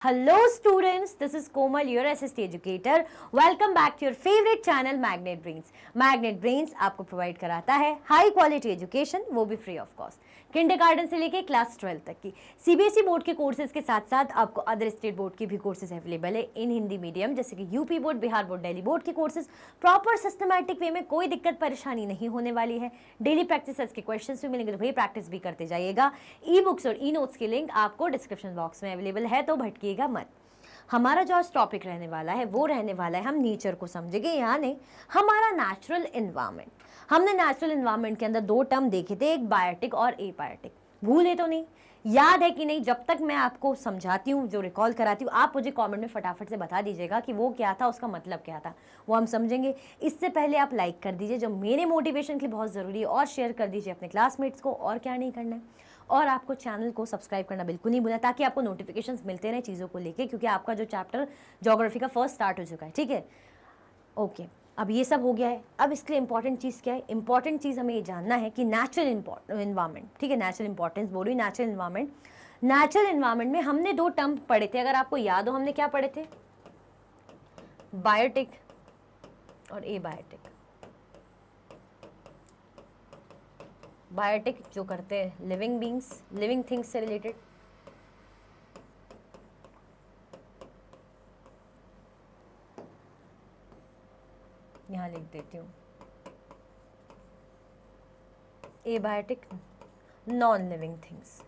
Hello students, this is Komal, your SST educator. Welcome back to your favorite channel Magnet Brains. Magnet Brains आपको provide कराता है high quality education, वो भी free of cost, kindergarten से लेके class 12 तक की सीबीएसई बोर्ड के कोर्सेज के साथ साथ आपको अदर स्टेट बोर्ड के भी कोर्सेज अवेलेबल है इन हिंदी मीडियम, जैसे कि UP board, Bihar board, Delhi board के कोर्सेज प्रॉपर सिस्टमैटिक वे में, कोई दिक्कत परेशानी नहीं होने वाली है। डेली प्रैक्टिस के क्वेश्चन भी मिलेंगे, तो भाई प्रैक्टिस भी करते जाइएगा। ई बुक्स और ई नोट्स की लिंक आपको डिस्क्रिप्शन बॉक्स में अवेलेबल है, तो भटकिएगा मत। हमारा जो आज टॉपिक रहने वाला है वो रहने वाला है, हम नेचर को समझेंगे, यानी हमारा नेचुरल एनवायरनमेंट। हमने नेचुरल एनवायरनमेंट के अंदर दो टर्म देखे थे, एक बायोटिक और एबायोटिक। भूले तो नहीं, याद है कि नहीं? जब तक मैं आपको समझाती हूँ, जो रिकॉल कराती हूँ, आप मुझे कमेंट में फटाफट से बता दीजिएगा कि वो क्या था, उसका मतलब क्या था, वो हम समझेंगे। इससे पहले आप लाइक कर दीजिए, जो मेरे मोटिवेशन के लिए बहुत ज़रूरी है, और शेयर कर दीजिए अपने क्लासमेट्स को। और क्या नहीं करना है, और आपको चैनल को सब्सक्राइब करना बिल्कुल नहीं भूलना, ताकि आपको नोटिफिकेशंस मिलते रहे चीज़ों को लेके, क्योंकि आपका जो चैप्टर ज्योग्राफी का फर्स्ट स्टार्ट हो चुका है। ठीक है, ओके। अब ये सब हो गया है, अब इसके लिए इंपॉर्टेंट चीज़ क्या है? इंपॉर्टेंट चीज़ हमें ये जानना है कि नेचुरल इन्वायरमेंट, ठीक है, नेचुरल इंपॉर्टेंस बोल रही, नेचुरल इन्वायरमेंट। नेचुरल इन्वायरमेंट में हमने दो टर्म पढ़े थे, अगर आपको याद हो, हमने क्या पढ़े थे? बायोटिक और एबायोटिक। बायोटिक जो करते हैं लिविंग बींग्स, लिविंग थिंग्स से रिलेटेड, यहां लिख देती हूं। Abiotic non living things.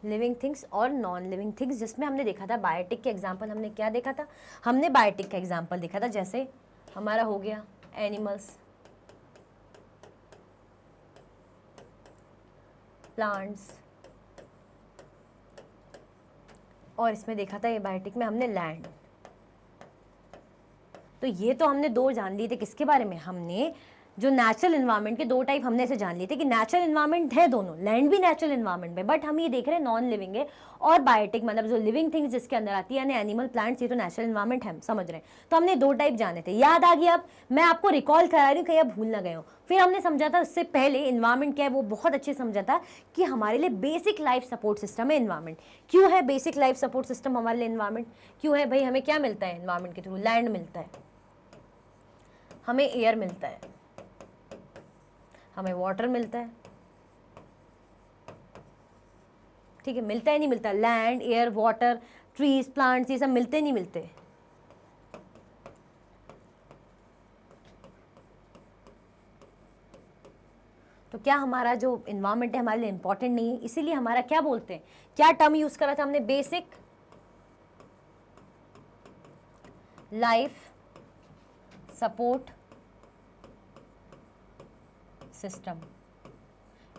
Living things और नॉन लिविंग थिंग्स, जिसमें हमने देखा था बायोटिक के एग्जांपल, हमने क्या देखा था? हमने बायोटिक का एग्जांपल देखा था, जैसे हमारा हो गया एनिमल्स, प्लांट्स, और इसमें देखा था एबायोटिक में हमने लैंड। तो ये तो हमने दो जान लिए थे, किसके बारे में? हमने जो नेचुरल इन्वायरमेंट के दो टाइप हमने ऐसे जान लिए थे कि नेचुरल इन्वायरमेंट है दोनों, लैंड भी नेचुरल इन्वायरमेंट में, बट हम ये देख रहे हैं नॉन लिविंग है, और बायोटिक मतलब जो लिविंग थिंग्स जिसके अंदर आती है, यानी एनिमल, प्लांट्स, ये तो नेचुरल इन्वायरमेंट है, हम समझ रहे हैं। तो हमने दो टाइप जाने थे, याद आ गया? अब मैं आपको रिकॉल करा रही हूँ, कहीं आप भूल ना गए हो। फिर हमने समझा था उससे पहले इन्वायरमेंट क्या है, वो बहुत अच्छे समझा था कि हमारे लिए बेसिक लाइफ सपोर्ट सिस्टम है इन्वायरमेंट। क्यों है बेसिक लाइफ सपोर्ट सिस्टम हमारे लिए इन्वायरमेंट? क्यों है भाई? हमें क्या मिलता है इन्वायरमेंट के थ्रू? लैंड मिलता है, हमें एयर मिलता है, हमें वाटर मिलता है, ठीक है, मिलता है नहीं मिलता? Land, air, water, trees, plants, ये सब मिलते नहीं मिलते? तो क्या हमारा जो इन्वायरमेंट है हमारे लिए इंपॉर्टेंट नहीं है? इसीलिए हमारा क्या बोलते हैं, क्या टर्म यूज करा था हमने? Basic life support system.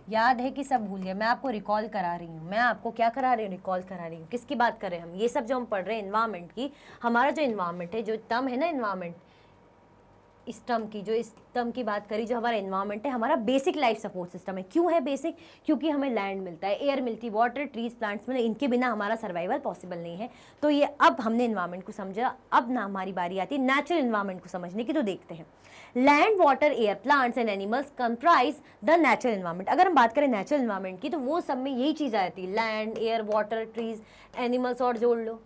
याद है कि सब भूल गए? मैं आपको रिकॉल करा रही हूँ, मैं आपको क्या करा रही हूँ? रिकॉल करा रही हूँ। किसकी बात कर रहे हैं हम? ये सब जो हम पढ़ रहे हैं इन्वायरमेंट की, हमारा जो इन्वायरमेंट है, जो टर्म है ना इन्वायरमेंट, इस टर्म की, जो इस टर्म की बात करी, जो हमारा इन्वायरमेंट है, हमारा बेसिक लाइफ सपोर्ट सिस्टम है। क्यों है बेसिक? क्योंकि हमें लैंड मिलता है, एयर मिलती है, वाटर, ट्रीज, प्लांट्स, मतलब इनके बिना हमारा सर्वाइवल पॉसिबल नहीं है। तो ये अब हमने इन्वायरमेंट को समझा, अब ना हमारी बारी आती है नेचुरल इन्वायरमेंट को समझने की। तो देखते हैं, land, water, air, plants and animals comprise the natural environment. अगर हम बात करें नेचुरल इन्वायरमेंट की, तो वो सब में यही चीज़ आ जाती है, land, air, water, trees, animals, और जोड़ लो,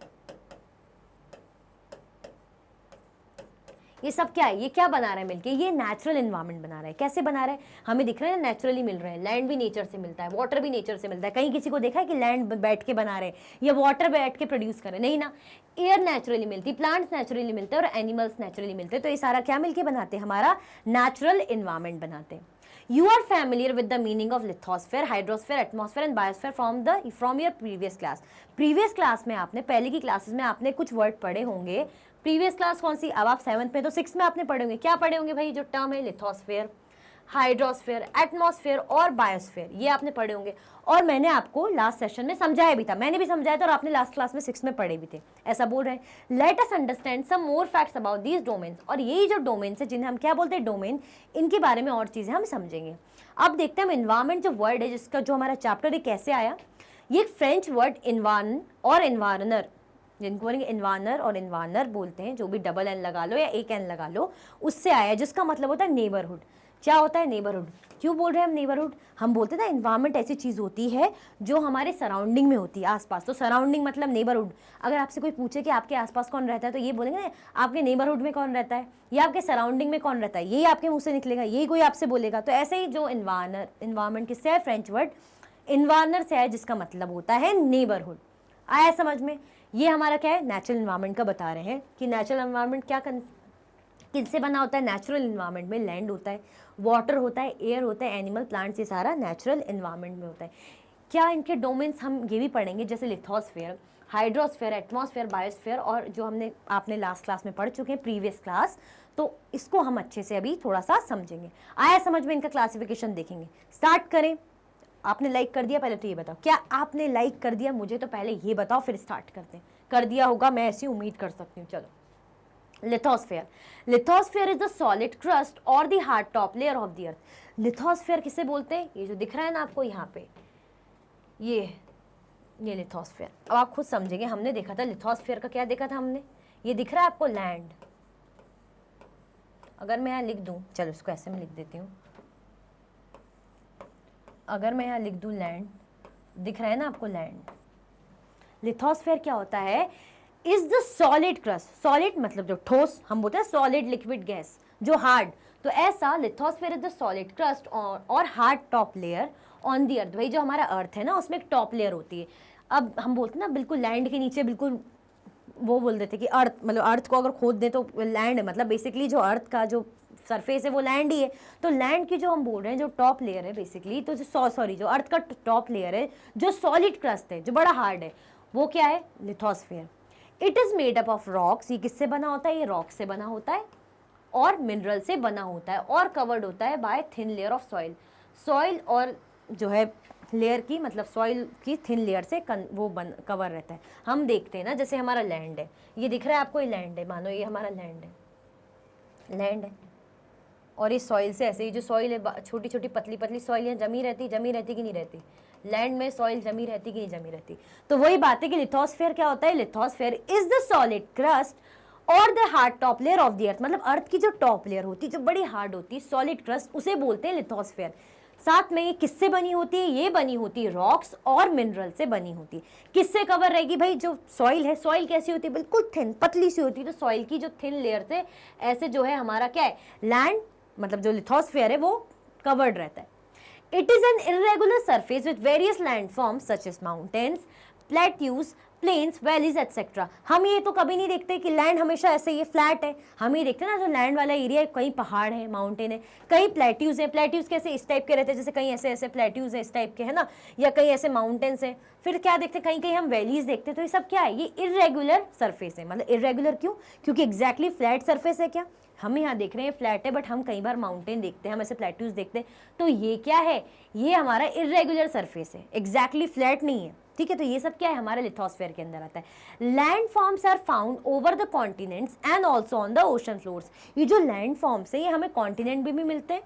ये सब क्या है? ये क्या बना रहा है मिलके? ये नेचुरल इन्वायरमेंट बना रहा है। कैसे बना रहा है? हमें दिख रहा है ना, नेचुरली मिल रहे हैं। लैंड भी नेचर से मिलता है, वाटर भी नेचर से मिलता है। कहीं किसी को देखा है कि लैंड बैठ के बना रहे हैं या वाटर बैठ के प्रोड्यूस कर रहे हैं? नहीं ना। एयर नेचुरली मिलती, प्लांट्स नेचुरली मिलते हैं, और एनिमल्स नेचुरली मिलते हैं। तो ये सारा क्या मिलके बनाते हैं? हमारा नेचुरल इन्वायरमेंट बनाते हैं। You are familiar with the meaning of lithosphere, hydrosphere, atmosphere and biosphere from your previous class. Previous class में आपने, पहले की क्लासेस में आपने कुछ वर्ड पढ़े होंगे। प्रीवियस क्लास कौन सी? अब आप 7th में, तो 6th में आपने पढ़े होंगे। क्या पढ़े होंगे भाई? जो टर्म है लिथोस्फेयर, हाइड्रोस्फेयर, एटमॉस्फेयर और बायोस्फेयर, ये आपने पढ़े होंगे। और मैंने आपको लास्ट सेशन में समझाया भी था, मैंने भी समझाया था, और आपने लास्ट क्लास में 6th में पढ़े भी थे। ऐसा बोल रहे हैं। Let us understand some more facts about these domains. और यही जो डोमेन्स है, जिन्हें हम क्या बोलते हैं? डोमेन, इनके बारे में और चीज़ें हम समझेंगे। अब देखते हैं हम इन्वायरमेंट जो वर्ड है, जिसका जो हमारा चैप्टर है, कैसे आया। ये एक फ्रेंच वर्ड इन्वायरन और इन्वायरनर, जिनको बोलेंगे इन्वायरनर और इन्वायरनर बोलते हैं, जो भी डबल एन लगा लो या एक एन लगा लो, उससे आया है, जिसका मतलब होता है नेबरहुड। क्या होता है नेबरहुड। क्यों बोल रहे हैं हम नेबरहुड, हम बोलते हैं ना इन्वायरमेंट ऐसी चीज़ होती है जो हमारे सराउंडिंग में होती है, आसपास। तो सराउंडिंग मतलब नेबरहुड। अगर आपसे कोई पूछे कि आपके आसपास कौन रहता है तो ये बोलेंगे ना आपके नेबरहुड में कौन रहता है या आपके सराउंडिंग में कौन रहता है, यही आपके मुंह से निकलेगा, यही कोई आपसे बोलेगा। तो ऐसे ही जो इन्वायरमेंट किससे है, फ्रेंच वर्ड इन्वायरनर से है, जिसका मतलब होता है नेबरहुड। आया समझ में। ये हमारा क्या है, नेचुरल इन्वायरमेंट का बता रहे हैं कि नेचुरल इन्वायरमेंट क्या किससे बना होता है। नेचुरल इन्वायरमेंट में लैंड होता है, वाटर होता है, एयर होता है, एनिमल, प्लांट्स, ये सारा नेचुरल इन्वायरमेंट में होता है। क्या इनके डोमेन्स हम ये भी पढ़ेंगे, जैसे लिथोस्फेयर, हाइड्रोस्फेयर, एटमॉस्फेयर, बायोस्फेयर, और जो आपने लास्ट क्लास में पढ़ चुके हैं, प्रीवियस क्लास। तो इसको हम अच्छे से अभी थोड़ा सा समझेंगे। आया समझ में, इनका क्लासिफिकेशन देखेंगे। स्टार्ट करें। आपने लाइक कर दिया, पहले तो ये बताओ क्या आपने लाइक कर दिया, मुझे तो पहले ये बताओ फिर स्टार्ट करते हैं। कर दिया होगा, मैं ऐसी उम्मीद कर सकती हूँ। चलो, lithosphere. Lithosphere is the solid crust और the hard top layer of the earth. Lithosphere किसे बोलते हैं, ये जो दिख रहा है ना आपको यहाँ पे, ये लिथोस्फेयर। अब आप खुद समझेंगे, हमने देखा था लिथोस्फेयर का, क्या देखा था हमने, ये दिख रहा है आपको लैंड। अगर मैं यहाँ लिख दूं, चलो इसको ऐसे में लिख देती हूँ, अगर मैं यहाँ लिख दूं लैंड, दिख रहा है ना आपको लैंड। लिथोस्फेयर क्या होता है, is the solid crust. Solid मतलब जो ठोस, हम बोलते हैं सॉलिड लिक्विड गैस, जो हार्ड। तो ऐसा lithosphere is the solid crust और hard top layer on the earth. भाई जो हमारा अर्थ है ना, उसमें एक टॉप लेयर होती है। अब हम बोलते हैं ना बिल्कुल लैंड के नीचे, बिल्कुल वो बोल देते कि अर्थ, मतलब अर्थ को अगर खोद दे तो लैंड है, मतलब बेसिकली जो अर्थ का जो सरफेस है वो लैंड ही है। तो लैंड की जो हम बोल रहे हैं, जो टॉप लेयर है बेसिकली, तो जो अर्थ का टॉप लेयर है, जो सॉलिड क्रस्ट है, जो बड़ा हार्ड है, वो क्या है, lithosphere. It is made up of rocks. ये किससे बना होता है, ये रॉक से बना होता है और मिनरल से बना होता है, और कवर्ड होता है bye thin layer of soil. Soil और जो है लेयर की, मतलब सॉइल की थिन लेयर से कवर रहता है। हम देखते हैं ना, जैसे हमारा लैंड है, ये दिख रहा है आपको, ये लैंड है, मानो ये हमारा लैंड है, और इस सॉइल से ऐसे ही जो सॉइल है, छोटी छोटी पतली पतली सॉइल है, जमी रहती कि नहीं रहती, लैंड में सॉइल जमी रहती कि नहीं जमी रहती। तो वही बात है कि लिथोस्फेयर क्या होता है, lithosphere is the solid crust और the hard top layer of the earth. मतलब अर्थ की जो टॉप लेयर होती है, जो बड़ी हार्ड होती है, सॉलिड क्रस्ट, उसे बोलते हैं लिथोस्फेयर। साथ में ये किससे बनी होती है, ये बनी होती है रॉक्स और मिनरल से बनी होती है। किससे कवर रहेगी, भाई जो सॉइल है, सॉइल कैसी होती है, बिल्कुल थिन, पतली सी होती है। तो सॉइल की जो थिन लेयर से ऐसे जो है हमारा क्या है, लैंड, मतलब जो लिथोस्फेयर है वो कवर्ड रहता है। It is an irregular surface with various landforms such as mountains, plateaus, plains, valleys etcetera. हम ये तो कभी नहीं देखते कि लैंड हमेशा ऐसे ये फ्लैट है। हम ये देखते हैं ना, जो लैंड वाला एरिया है, कहीं पहाड़ है, माउंटेन है, कहीं प्लेट्यूज है। प्लेट्यूज कैसे, इस टाइप के रहते हैं, जैसे कहीं ऐसे ऐसे प्लेट्यूज है इस टाइप के, है ना, या कहीं ऐसे माउंटेन्स है। फिर क्या देखते हैं, कहीं कहीं हम वैलीज देखते हैं। तो ये सब क्या है, ये इरेगुलर सरफेस है। मतलब इरेगुलर क्यों, क्योंकि एग्जैक्टली फ्लैट सरफेस है क्या, हम यहाँ देख रहे हैं फ्लैट है, बट हम कई बार माउंटेन देखते हैं, हम ऐसे प्लेट्यूज देखते हैं। तो ये क्या है, ये हमारा इरेगुलर सरफेस है, एग्जैक्टली फ्लैट नहीं है। ठीक है, तो ये सब क्या है, हमारे लिथोस्फेयर के अंदर आता है। Land forms are found over the continents and also on the ocean floors. ये जो लैंड फॉर्म्स है, ये हमें कॉन्टिनेंट भी मिलते हैं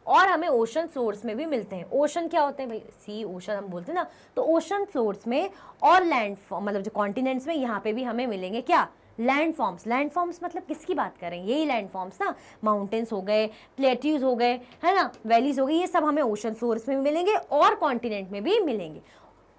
और हमें ओशन फ्लोर्स में भी मिलते हैं। ओशन क्या होते हैं भाई, सी ओशन हम बोलते हैं ना, तो ओशन फ्लोर्स में और लैंड मतलब जो कॉन्टिनेंट्स में, यहाँ पे भी हमें मिलेंगे क्या, लैंड फॉर्म्स। लैंड फॉर्म्स मतलब किसकी बात करें, यही लैंड फॉर्म्स ना, माउंटेन्स हो गए, प्लेट्यूज हो गए, है ना, वैलीज हो गई, ये सब हमें ओशन फ्लोर्स में भी मिलेंगे और कॉन्टिनेंट में भी मिलेंगे।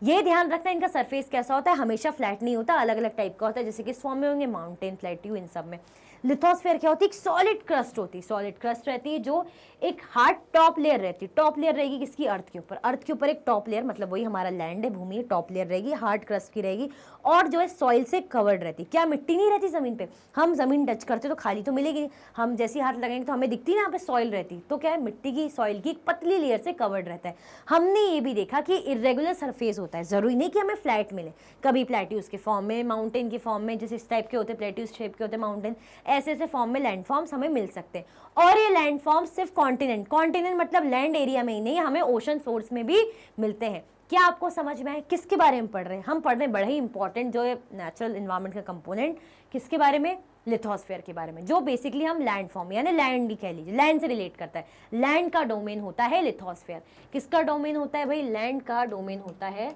ये ध्यान रखना, इनका सरफेस कैसा होता है, हमेशा फ्लैट नहीं होता, अलग अलग टाइप का होता है। जैसे कि इस फॉर्म में होंगे माउंटेन, प्लेट्यू, इन सब में। लिथोस्फेयर क्या होती है, एक सॉलिड क्रस्ट होती है, सॉलिड क्रस्ट रहती है, जो एक हार्ड टॉप लेयर रहती है। टॉप लेयर रहेगी किसकी, अर्थ के ऊपर। अर्थ के ऊपर एक टॉप लेयर, मतलब वही हमारा लैंड है, भूमि, टॉप लेयर रहेगी, हार्ड क्रस्ट की रहेगी, और जो है सॉइल से कवर्ड रहती है। क्या मिट्टी नहीं रहती जमीन पे, हम जमीन टच करते तो खाली तो मिलेगी नहीं, हम जैसे हाथ लगाएंगे तो हमें दिखती है ना यहाँ पे सॉइल रहती, तो क्या है, मिट्टी की, सॉइल की एक पतली लेयर से कवर्ड रहता है। हमने ये भी देखा कि इरेगुलर सरफेस होता है, जरूरी नहीं कि हमें फ्लैट मिले, कभी प्लेट्यूज के फॉर्म में, माउंटेन के फॉर्म में, जैसे इस टाइप के होते हैं प्लेट्यूज शेप के होते हैं माउंटेन, ऐसे ऐसे फॉर्म में लैंड फॉर्म्स हमें मिल सकते हैं। और ये लैंड फॉर्म्स सिर्फ कॉन्टिनेंट मतलब लैंड एरिया में ही नहीं, हमें ओशन फ्लोर्स में भी मिलते हैं। क्या आपको समझ में आए, किसके बारे में पढ़ रहे हैं, हम पढ़ रहे हैं बड़ा ही इंपॉर्टेंट जो है नेचुरल एनवायरनमेंट का कंपोनेंट, किसके बारे में, लिथोस्फेयर के बारे में, जो बेसिकली हम लैंड फॉर्म यानी लैंड भी कह लीजिए, लैंड से रिलेट करता है। लैंड का डोमेन होता है लिथोस्फेयर। किसका डोमेन होता है भाई, लैंड का डोमेन होता है।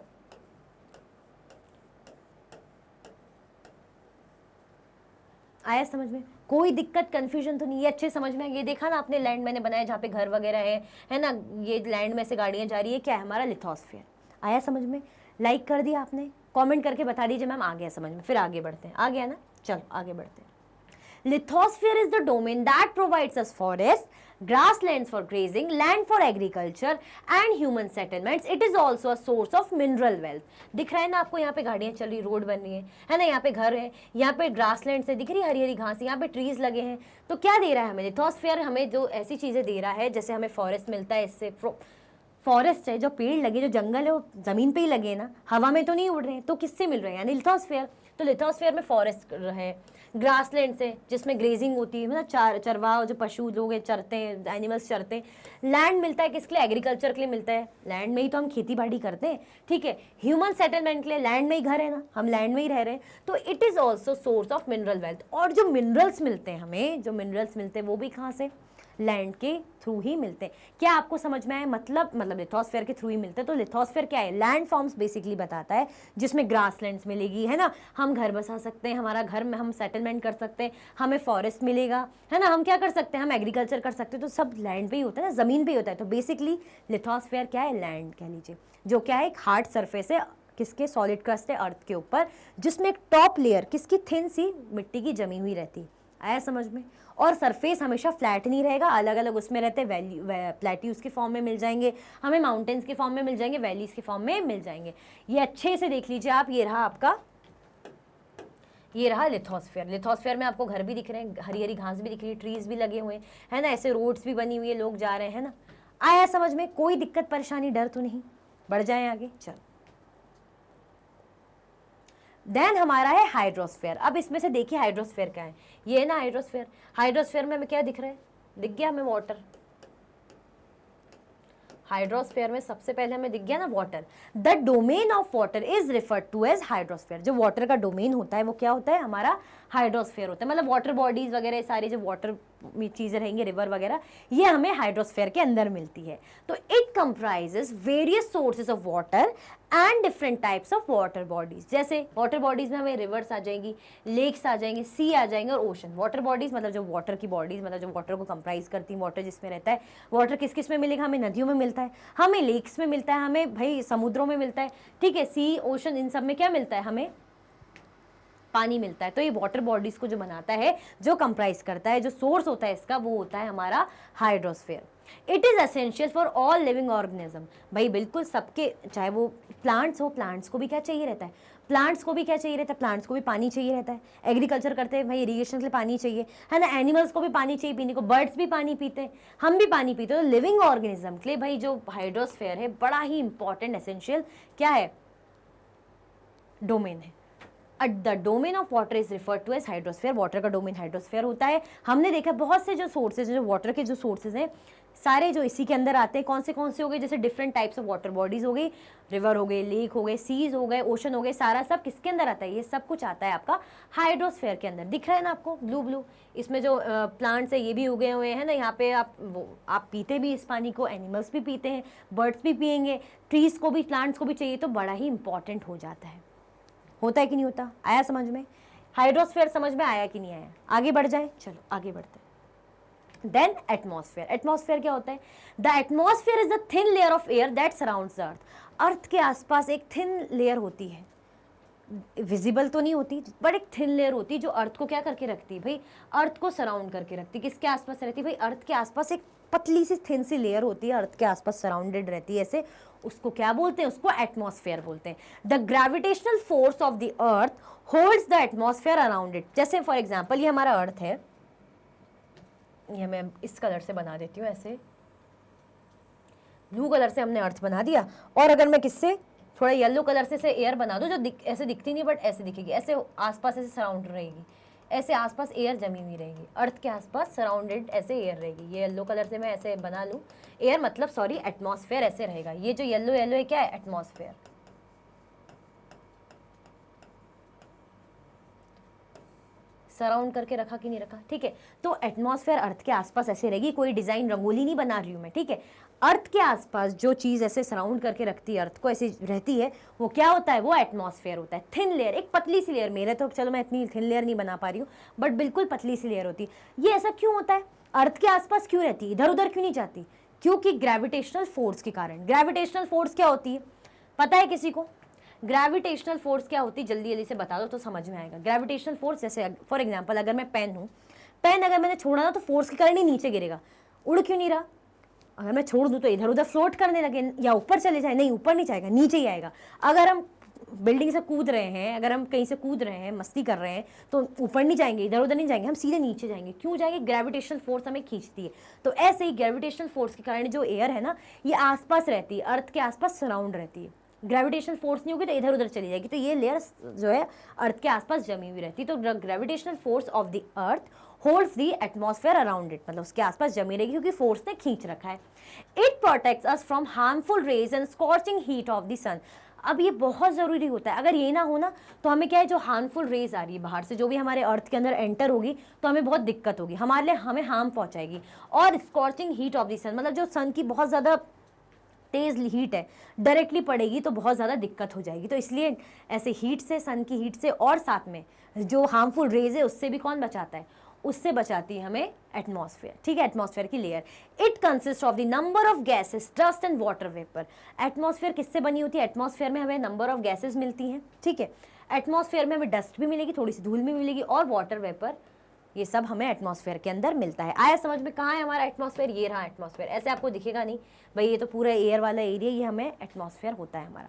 आया समझ में, कोई दिक्कत कंफ्यूजन तो नहीं, ये अच्छे समझ में। ये देखा ना आपने, लैंड मैंने बनाया जहाँ पे घर वगैरह है ना, ये लैंड में से गाड़ियाँ जा रही है, क्या है हमारा लिथोस्फीयर। आया समझ में? लाइक कर दिया आपने? कमेंट करके बता दीजिए मैम आ गया समझ में, फिर आगे बढ़ते हैं। आ गया ना, चलो आगे बढ़ते हैं। Lithosphere is the domain that provides us forests, grasslands for grazing, land for agriculture and human settlements. It is also a source of mineral wealth. दिख रहा है ना आपको, यहाँ पे गाड़ियाँ चल रही, रोड बन रही है ना, यहाँ पे घर है, यहाँ पे ग्रासलैंड से दिख रही हरी हरी घास, यहाँ पे ट्रीज लगे हैं। तो क्या दे रहा है हमें लिथोस्फीयर? हमें जो ऐसी चीज़ें दे रहा है, जैसे हमें फॉरेस्ट मिलता है, इससे फॉरेस्ट है, जो पेड़ लगे, जो जंगल है, वो जमीन पे ही लगे ना, हवा में तो नहीं उड़ रहे हैं, तो किससे मिल रहे हैं? यानी लिथोस्फीयर। तो लिथोस्फीयर में फॉरेस्ट है, ग्रासलैंड से जिसमें ग्रेजिंग होती है, मतलब चरवाह जो पशु लोग हैं चरते हैं, एनिमल्स चरते हैं। लैंड मिलता है किसके लिए? एग्रीकल्चर के लिए मिलता है, लैंड में ही तो हम खेती बाड़ी करते हैं, ठीक है। ह्यूमन सेटलमेंट के लिए, लैंड में ही घर है ना, हम लैंड में ही रह रहे हैं, तो it is also source of mineral wealth. और जो मिनरल्स मिलते हैं हमें, जो मिनरल्स मिलते हैं वो भी कहाँ से? लैंड के थ्रू ही मिलते हैं। क्या आपको समझ में आए? मतलब लिथोस्फीयर के थ्रू ही मिलते हैं। तो लिथोस्फीयर क्या है? लैंड फॉर्म्स बेसिकली बताता है, जिसमें ग्रासलैंड्स मिलेगी, है ना, हम घर बसा सकते हैं, हमारा घर में हम सेटलमेंट कर सकते हैं, हमें फॉरेस्ट मिलेगा, है ना, हम क्या कर सकते हैं, हम एग्रीकल्चर कर सकते हैं। तो सब लैंड पे ही होता है ना, ज़मीन पे ही होता है। तो बेसिकली लिथोस्फीयर क्या है? लैंड कह लीजिए, जो क्या है, एक हार्ड सरफेस है, किसके? सॉलिड क्रस्ट है अर्थ के ऊपर, जिसमें एक टॉप लेयर किसकी? थिन सी मिट्टी की जमी हुई रहती है। आया समझ में? और सरफेस हमेशा फ्लैट नहीं रहेगा, अलग अलग उसमें रहते हैं, वैली प्लेट्यूज के फॉर्म में मिल जाएंगे हमें, माउंटेन्स के फॉर्म में मिल जाएंगे, वैलीज के फॉर्म में मिल जाएंगे। ये अच्छे से देख लीजिए आप, ये रहा आपका, ये रहा लिथोस्फीयर। लिथोस्फीयर में आपको घर भी दिख रहे हैं, हरी हरी घास भी दिख रही है, ट्रीज भी लगे हुए हैं, है ना, ऐसे रोड्स भी बनी हुई है, लोग जा रहे हैं ना। आया समझ में? कोई दिक्कत परेशानी डर तो नहीं? बढ़ जाए आगे, चलो। देन हमारा है हाइड्रोस्फीयर। अब इसमें से देखिए हाइड्रोस्फीयर क्या है, ये है ना हाइड्रोस्फीयर। हाइड्रोस्फीयर में हमें क्या दिख रहा है? दिख गया हमें वाटर। हाइड्रोस्फीयर में सबसे पहले हमें दिख गया ना water. The domain of water is referred to as hydrosphere. जो वाटर का डोमेन होता है वो क्या होता है? हमारा हाइड्रोस्फीयर होता है। मतलब वाटर बॉडीज वगैरह सारी जो वाटर चीज़ें रहेंगी, रिवर वगैरह, ये हमें हाइड्रोस्फीयर के अंदर मिलती है। तो it comprises various sources of water and different types of water bodies. जैसे वाटर बॉडीज में हमें रिवर्स आ जाएंगी, लेक्स आ जाएंगे, सी आ जाएंगे और ओशन। वाटर बॉडीज मतलब जो वाटर की बॉडीज, मतलब जो वाटर को कंप्राइज करती हैं, वाटर जिसमें रहता है। वाटर किस किस में मिलेगा? हमें नदियों में मिलता है, हमें लेक्स में मिलता है, हमें भाई समुद्रों में मिलता है, ठीक है। सी, ओशन, इन सब में क्या मिलता है? हमें पानी मिलता है। तो ये वाटर बॉडीज को जो बनाता है, जो कंप्राइज करता है, जो सोर्स होता है इसका, वो होता है हमारा hydrosphere. It is essential for all living organism. भाई बिल्कुल सबके, चाहे वो प्लांट्स हो, प्लांट्स को भी क्या चाहिए रहता है? प्लांट्स को भी क्या चाहिए रहता है? प्लांट्स को भी पानी चाहिए रहता है। एग्रीकल्चर करते हैं भाई, इरीगेशन के लिए पानी चाहिए, है ना। एनिमल्स को भी पानी चाहिए पीने को, बर्ड्स भी पानी पीते हैं, हम भी पानी पीते हैं। तो लिविंग ऑर्गेनिज्म के लिए भाई जो हाइड्रोस्फीयर है, बड़ा ही इंपॉर्टेंट, एसेंशियल क्या है? डोमेन है। The domain of water is referred to as hydrosphere. Water का डोमेन हाइड्रोस्फीयर होता है। हमने देखा बहुत से जो सोर्सेज हैं, जो वाटर के जो सोर्सेज हैं, सारे जो इसी के अंदर आते हैं। कौन से हो गए? जैसे different types of water bodies हो गई, रिवर हो गए, लेक हो गए, सीज हो गए, ओशन हो गए, सारा सब किसके अंदर आता है? ये सब कुछ आता है आपका हाइड्रोस्फीयर के अंदर। दिख रहा है ना आपको ब्लू ब्लू? इसमें जो प्लांट्स है ये भी उगे हुए हैं ना, यहाँ पे आप पीते भी इस पानी को, एनिमल्स भी पीते हैं, बर्ड्स भी पियेंगे, ट्रीज को भी, प्लांट्स को भी चाहिए। तो बड़ा ही इंपॉर्टेंट हो जाता है। होता है कि नहीं होता? आया समझ में? हाइड्रोस्फीयर समझ में आया कि नहीं आया? आगे बढ़ जाए, चलो आगे बढ़ते हैं। Then atmosphere. एटमॉस्फेयर क्या होता है? The atmosphere is the thin layer of air that surrounds the earth. Earth के आसपास एक थिन लेयर होती है, विजिबल तो नहीं होती, बट एक थिन लेयर होती है जो अर्थ को क्या करके रखती है भाई? अर्थ को सराउंड करके रखती है। किसके आसपास रहती है भाई? अर्थ के आसपास एक पतली सी थिन सी लेयर होती है, अर्थ के आसपास सराउंडेड रहती है ऐसे। उसको क्या बोलते हैं? उसको एटमॉस्फेयर बोलते हैं। The gravitational force of the earth holds the atmosphere around it. जैसे फॉर एग्जांपल ये हमारा अर्थ है, ये मैं इस कलर से बना देती हूँ, ऐसे ब्लू कलर से हमने अर्थ बना दिया। और अगर मैं किससे थोड़ा येलो कलर से एयर बना दूँ, जो ऐसे दिखती नहीं बट ऐसे दिखेगी, ऐसे आसपास ऐसे सराउंड रहेगी, ऐसे आसपास एयर जमी हुई रहेगी, अर्थ के आसपास सराउंडेड ऐसे एयर रहेगी। ये येलो कलर से मैं ऐसे बना लूँ, एयर मतलब सॉरी एटमॉस्फेयर ऐसे रहेगा। ये जो येलो येलो है क्या है? एटमॉस्फेयर। सराउंड करके रखा कि नहीं रखा? ठीक है। तो एटमॉस्फेयर अर्थ के आसपास ऐसे रहेगी, कोई डिजाइन रंगोली नहीं बना रही हूँ मैं, ठीक है। अर्थ के आसपास जो चीज ऐसे सराउंड करके रखती है, अर्थ को ऐसे रहती है, वो क्या होता है, वो एटमॉस्फेयर होता है। थिन लेयर, एक पतली सी लेयर, मेरे तो चलो मैं इतनी थिन लेयर नहीं बना पा रही हूँ, बट बिल्कुल पतली सी लेयर होती है। ये ऐसा क्यों होता है, अर्थ के आसपास क्यों रहती है, इधर उधर क्यों नहीं जाती? क्योंकि ग्रेविटेशनल फोर्स के कारण। ग्रेविटेशनल फोर्स क्या होती है, पता है किसी को? ग्रेविटेशनल फोर्स क्या होती है, जल्दी जल्दी से बता दो तो समझ में आएगा। ग्रेविटेशनल फोर्स, जैसे फॉर एग्जांपल अगर मैं पेन हूँ, पेन अगर मैंने छोड़ा ना तो फोर्स के कारण ही नीचे गिरेगा, उड़ क्यों नहीं रहा? अगर मैं छोड़ दूँ तो इधर उधर फ्लोट करने लगे या ऊपर चले जाए, नहीं ऊपर नहीं जाएगा, नीचे ही आएगा। अगर हम बिल्डिंग से कूद रहे हैं, अगर हम कहीं से कूद रहे हैं, मस्ती कर रहे हैं, तो ऊपर नहीं जाएंगे, इधर उधर नहीं जाएंगे, हम सीधे नीचे जाएंगे। क्यों जाएंगे? ग्रेविटेशनल फोर्स हमें खींचती है। तो ऐसे ही ग्रेविटेशनल फोर्स के कारण जो एयर है ना, ये आसपास रहती है, अर्थ के आसपास सराउंड रहती है। ग्रेविटेशनल फोर्स नहीं होगी तो इधर उधर चली जाएगी, तो ये लेयर जो है अर्थ के आसपास जमी हुई रहती है। तो gravitational force of the earth holds the atmosphere around it, मतलब उसके आसपास जमी रहेगी क्योंकि फोर्स ने खींच रखा है। It protects us from harmful rays and scorching heat of the sun. अब ये बहुत ज़रूरी होता है, अगर ये ना हो ना तो हमें क्या है, जो हार्मफुल रेज आ रही है बाहर से, जो भी हमारे अर्थ के अंदर एंटर होगी तो हमें बहुत दिक्कत होगी, हमारे लिए हमें हार्म पहुंचाएगी। और स्कॉचिंग हीट ऑफ द सन, मतलब जो सन की बहुत ज़्यादा तेज़ हीट है डायरेक्टली पड़ेगी तो बहुत ज़्यादा दिक्कत हो जाएगी। तो इसलिए ऐसे हीट से, सन की हीट से, और साथ में जो हार्मफुल रेज है उससे भी कौन बचाता है, उससे बचाती है हमें एटमॉस्फेयर। ठीक है, एटमॉस्फेयर की layer. It consist of the number of gases, dust and water vapour. Atmosphere किससे बनी होती है? एटमॉस्फेयर में हमें नंबर ऑफ गैसेस मिलती हैं, ठीक है, एटमॉस्फेयर में हमें डस्ट भी मिलेगी, थोड़ी सी धूल भी मिलेगी, और वाटर वेपर, ये सब हमें एटमॉस्फेयर के अंदर मिलता है। आया समझ में? कहाँ है हमारा एटमॉस्फेयर? ये रहा एटमॉस्फेयर। ऐसे आपको दिखेगा नहीं भाई, ये तो पूरा एयर वाला एरिया, ये हमें एटमॉस्फेयर होता है हमारा।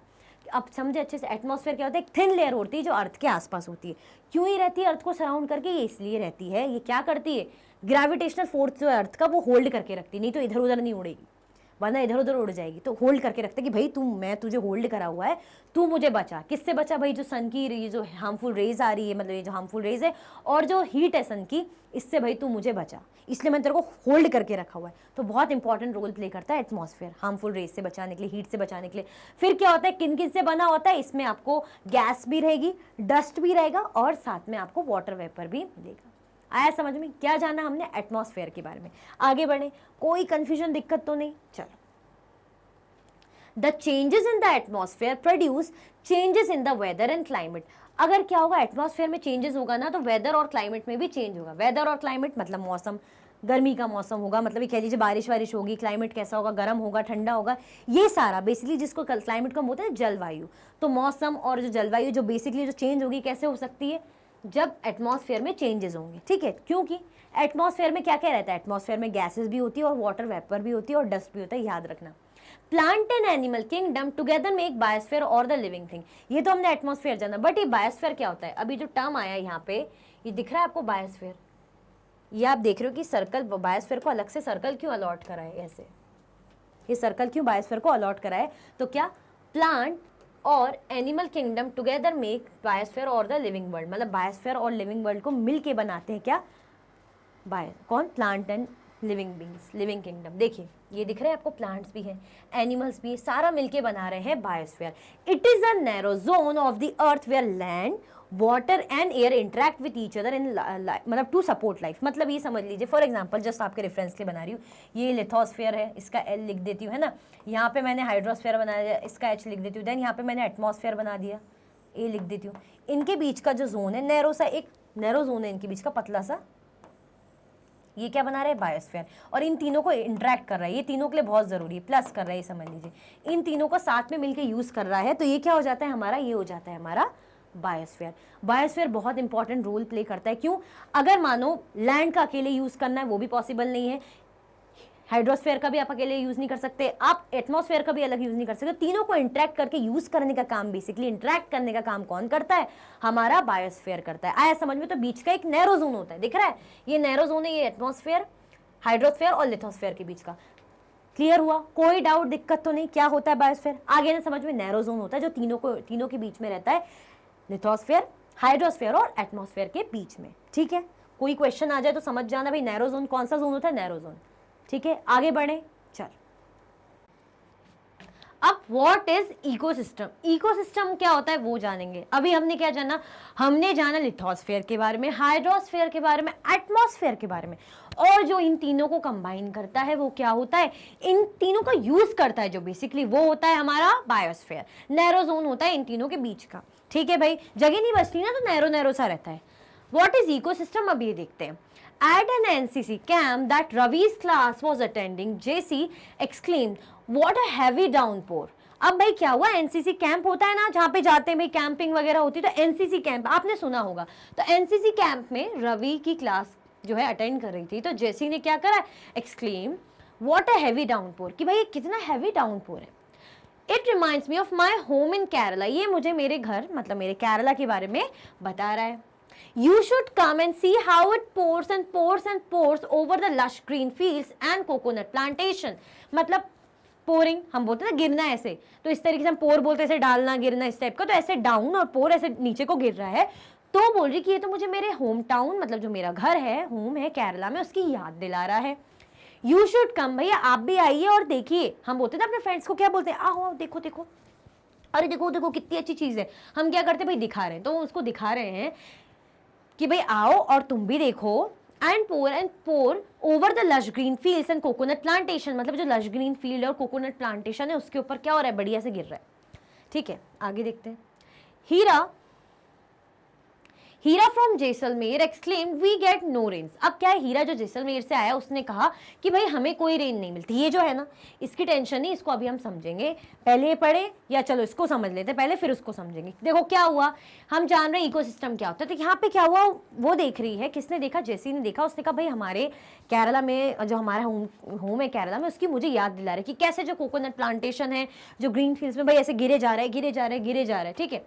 अब समझे अच्छे से, एटमॉस्फेयर क्या होता है? एक थिन लेयर होती है जो अर्थ के आसपास होती है। क्यों ही रहती है अर्थ को सराउंड करके? ये इसलिए रहती है, ये क्या करती है, ग्रेविटेशनल फोर्स जो है अर्थ का वो होल्ड करके रखती है, नहीं तो इधर उधर नहीं उड़ेगी, वरना इधर उधर उड़ जाएगी। तो होल्ड करके रखते कि भाई मैं तुझे होल्ड करा हुआ है, तू मुझे बचा। किससे बचा भाई? जो सन की ये जो हार्मफुल रेज आ रही है, मतलब ये जो हार्मफुल रेज है और जो हीट है सन की, इससे भाई तू मुझे बचा, इसलिए मैंने तेरे को होल्ड करके रखा हुआ है। तो बहुत इंपॉर्टेंट रोल प्ले करता है एटमॉस्फेयर हार्मफुल रेज से बचाने के लिए, हीट से बचाने के लिए। फिर क्या होता है, किन किन से बना होता है? इसमें आपको गैस भी रहेगी, डस्ट भी रहेगा, और साथ में आपको वाटर वेपर भी मिलेगा। आया समझ में? क्या जाना हमने एटमॉस्फेयर के बारे में। आगे बढ़े, कोई कंफ्यूजन, दिक्कत तो नहीं? चलो, the changes in the atmosphere produce changes in the weather and climate. अगर क्या होगा, एटमॉस्फेयर में चेंजेस होगा ना, तो वेदर और क्लाइमेट में भी चेंज होगा। वेदर और क्लाइमेट मतलब मौसम, गर्मी का मौसम होगा, मतलब ये कह लीजिए बारिश वारिश होगी, क्लाइमेट कैसा होगा, गर्म होगा, ठंडा होगा, ये सारा बेसिकली जिसको क्लाइमेट का होता है जलवायु। तो मौसम और जो जलवायु जो बेसिकली जो चेंज होगी कैसे हो सकती है? जब एटमॉस्फेयर में चेंजेस होंगे, ठीक है। क्योंकि एटमॉस्फेयर में क्या क्या रहता है? एटमॉस्फेयर में गैसेस भी होती है और वाटर वेपर भी होती है और डस्ट भी होता है, याद रखना। Plant and animal kingdom together make biosphere और द लिविंग थिंग। ये तो हमने एटमॉस्फेयर जाना, बट ये बायोस्फीयर क्या होता है? अभी जो टर्म आया यहाँ पे, ये दिख रहा है आपको बायोस्फीयर, ये आप देख रहे हो कि सर्कल, बायोस्फीयर को अलग से सर्कल क्यों अलॉट करा है? ऐसे ये सर्कल क्यों बायोस्फीयर को अलॉट करा है? तो क्या प्लांट और animal kingdom together make biosphere और द लिविंग वर्ल्ड, मतलब बायोस्फीयर और लिविंग वर्ल्ड को मिल के बनाते हैं क्या? कौन? Plant and living beings, living kingdom. देखिए ये दिख रहे हैं आपको, प्लांट्स भी हैं, एनिमल्स भी, सारा मिलके बना रहे हैं biosphere. It is a narrow zone of the earth where land, water and air interact with each other in, मतलब टू सपोर्ट लाइफ। मतलब ये समझ लीजिए, फॉर एग्जांपल जस्ट आपके रेफरेंस के लिए बना रही हूँ, ये लिथोस्फीयर है, इसका एल लिख देती हूँ, है ना। यहाँ पे मैंने हाइड्रोस्फीयर बना दिया, इसका एच लिख देती हूँ। देन यहाँ पे मैंने एटमॉस्फेयर बना दिया, ए लिख देती हूँ। इनके बीच का जो जोन है नैरो सा, एक नैरो जोन है इनके बीच का, पतला सा, ये क्या बना रहे हैं? बायोस्फीयर। और इन तीनों को इंटरेक्ट कर रहा है, ये तीनों के लिए बहुत ज़रूरी है, प्लस कर रहा है, ये समझ लीजिए। इन तीनों को साथ में मिलकर यूज़ कर रहा है, तो ये क्या हो जाता है हमारा? ये हो जाता है हमारा बायोस्फीयर। बायोस्फीयर बहुत इंपॉर्टेंट रोल प्ले करता है। क्यों? अगर मानो लैंड का अकेले यूज़ करना है, वो भी पॉसिबल नहीं है। हाइड्रोस्फीयर का भी आप अकेले यूज़ नहीं कर सकते, आप एटमॉस्फेयर का भी अलग यूज़ नहीं कर सकते। तीनों को इंटरेक्ट करके यूज़ करने का काम, बेसिकली इंटरेक्ट करने का काम कौन करता है? हमारा बायोस्फीयर करता है। आया समझ में? तो बीच का एक नैरो जोन होता है, दिख रहा है? ये नैरो जोन है, ये एटमॉस्फेयर, हाइड्रोस्फीयर और लिथोस्फीयर के बीच का। क्लियर हुआ? कोई डाउट, दिक्कत तो नहीं? क्या होता है बायोस्फीयर? आगे ना समझ में, नैरो जोन होता है जो तीनों के बीच में रहता है, लिथोस्फीयर, हाइड्रोस्फीयर और एटमॉस्फेयर के बीच में, ठीक है। कोई क्वेश्चन आ जाए तो समझ जाना भाई, नैरो जोन कौन सा जोन होता है? नैरो जोन, ठीक है। आगे बढ़े, चल। अब व्हाट इज इकोसिस्टम? इकोसिस्टम क्या होता है वो जानेंगे। अभी हमने क्या जाना, हमने जाना लिथोस्फेयर के बारे में, हाइड्रोस्फेयर के बारे में, एटमॉस्फेयर के बारे में, और जो इन तीनों को कंबाइन करता है वो क्या होता है, इन तीनों का यूज करता है जो बेसिकली वो होता है हमारा बायोस्फेयर। नैरो जोन होता है इन तीनों के बीच का, ठीक है भाई, जगह नहीं बचती ना तो नैरो नैरो सा रहता है। व्हाट इज इकोसिस्टम अब ये देखते हैं। At an NCC camp that Ravi's class was attending, JC exclaimed, "What a heavy downpour!" अब भाई क्या हुआ, एनसीसी कैंप होता है ना जहाँ पे जाते हैं भाई, कैंपिंग वगैरह होती है, तो एनसीसी कैंप आपने सुना होगा। तो एनसीसी कैंप में रवि की क्लास जो है अटेंड कर रही थी, तो जेसी ने क्या करा, exclaim what a heavy downpour, कि भाई कितना हैवी डाउनपोर है। It reminds me of my home in Kerala, ये मुझे मेरे घर मतलब मेरे केरला के बारे में बता रहा है। You should come and see how it pours and pours and pours over the lush green fields and coconut plantation. मतलब पोरिंग हम बोलते हैं ना, गिरना ऐसे, तो इस तरीके से हम पोर बोलते हैं, ऐसे डालना गिरना इस टाइप का, तो ऐसे डाउन और पोर ऐसे नीचे को गिर रहा है। तो बोल रही कि ये तो मुझे मेरे होम टाउन मतलब जो मेरा घर है, होम है केरला में, उसकी याद दिला रहा है। यू शुड कम, भैया आप भी आइए और देखिए। हम बोलते थे अपने फ्रेंड्स को क्या बोलते हैं, आओ देखो देखो, अरे देखो देखो कितनी अच्छी चीज है। हम क्या करते भाई, दिखा रहे हैं, तो उसको दिखा रहे हैं कि भाई आओ और तुम भी देखो। And pour over the lush green fields and coconut plantation, मतलब जो लश ग्रीन फील्ड है और कोकोनट प्लांटेशन है उसके ऊपर क्या हो रहा है, बढ़िया से गिर रहा है। ठीक है, आगे देखते हैं। Hira from Jaisalmer exclaim we get no rains. अब क्या है, हीरा जो जैसलमेर से आया उसने कहा कि भाई हमें कोई रेन नहीं मिलती। ये जो है ना, इसकी टेंशन नहीं, इसको अभी हम समझेंगे, पहले ये पढ़े या चलो इसको समझ लेते हैं पहले, फिर उसको समझेंगे। देखो क्या हुआ, हम जान रहे हैं इकोसिस्टम क्या होता है। तो यहाँ पे क्या हुआ वो देख रही है, किसने देखा, जेसी ने देखा। उसने कहा भाई हमारे केरला में जो हमारा होम है केरला में, उसकी मुझे याद दिला रही है कि कैसे जो कोकोनट प्लांटेशन है, जो ग्रीन फील्ड्स में भाई ऐसे गिरे जा रहा है, गिरे जा रहे हैं, गिरे जा रहे हैं। ठीक है,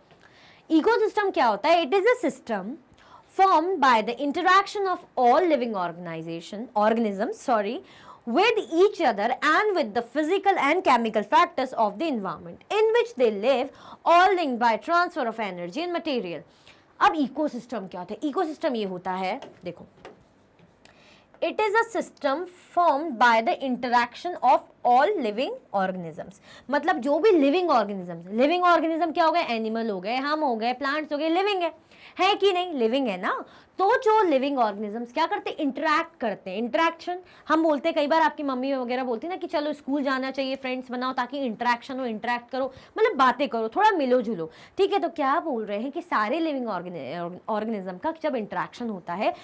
इकोसिस्टम क्या होता है, it is a system formed by the interaction of all living organisms with each other and with the physical and chemical factors of the environment in which they live, all linked by transfer of energy and material. अब ecosystem क्या होता है, ecosystem ये होता है, देखो, it is a system formed by the interaction of all living organisms, मतलब जो भी living organism क्या हो गए, एनिमल हो गए, हम हो गए, प्लांट्स हो गए, लिविंग है कि नहीं, लिविंग है ना। तो जो लिविंग ऑर्गेनिजम्स क्या करते हैं, इंटरैक्ट करते हैं। इंटरैक्शन हम बोलते हैं, कई बार आपकी मम्मी वगैरह बोलती है ना कि चलो स्कूल जाना चाहिए, फ्रेंड्स बनाओ ताकि इंटरैक्शन हो, इंटरैक्ट करो, मतलब बातें करो, थोड़ा मिलो जुलो। ठीक है, तो क्या बोल रहे हैं कि सारे लिविंग ऑर्गेनिज्म का जब इंटरैक्शन होता है